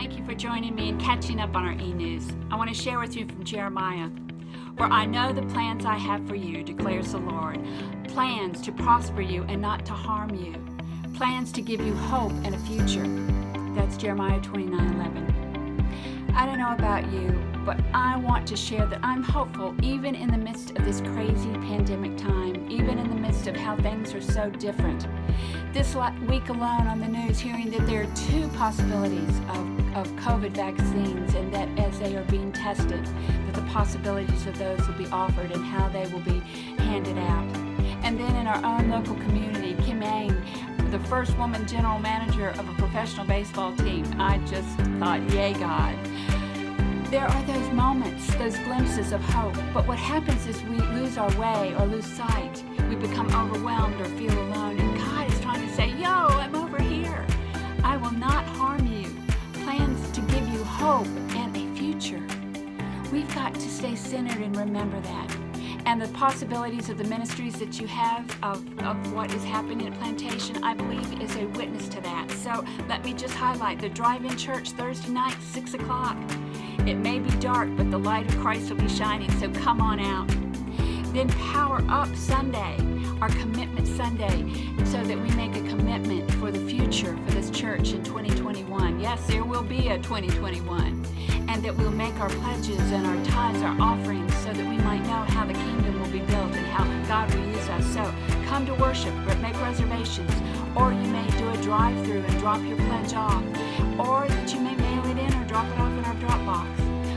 Thank you for joining me and catching up on our e-news. I want to share with you from Jeremiah. For I know the plans I have for you, declares the Lord. Plans to prosper you and not to harm you. Plans to give you hope and a future. That's Jeremiah 29:11. I don't know about you, but I want to share that I'm hopeful even in the midst of this crazy pandemic time, even in the midst of how things are so different. This week alone on the news, hearing that there are two possibilities of COVID vaccines, and that as they are being tested, that the possibilities of those will be offered and how they will be handed out. And then in our own local community, Kim Yang, the first woman general manager of a professional baseball team. I just thought, yay, God. There are those moments, those glimpses of hope, but what happens is we lose our way or lose sight. We become overwhelmed or feel alone, and God is trying to say, yo, I'm over here. I will not harm you. Plans to give you hope and a future. We've got to stay centered and remember that. And the possibilities of the ministries that you have of what is happening at Plantation, I believe, is a witness to that. So let me just highlight the drive-in church Thursday night, 6 o'clock. It may be dark, but the light of Christ will be shining, so come on out. Then Power Up Sunday, our commitment Sunday, so that we make a commitment for the future for this church in 2021. Yes, there will be a 2021. And that we'll make our pledges and our tithes, our offerings, so that we might know how the kingdom will be built and how God will use us. So come to worship, but make reservations. Or you may do a drive-through and drop your pledge off. Or that you may mail it in or drop it off in our drop box.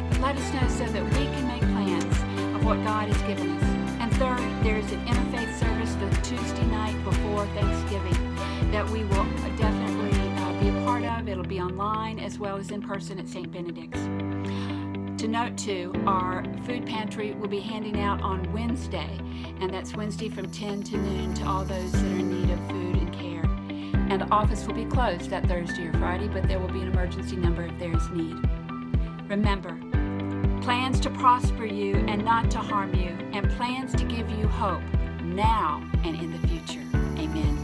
But let us know so that we can make plans of what God has given us. And third, there is an interfaith service the Tuesday night before Thanksgiving that we will definitely be a part of. It'll be online as well as in person at St. Benedict's. To note too, our food pantry will be handing out on Wednesday, and that's Wednesday from 10 to noon to all those that are in need of food and care. And the office will be closed that Thursday or Friday, but there will be an emergency number if there is need. Remember, plans to prosper you and not to harm you, and plans to give you hope now and in the future. Amen.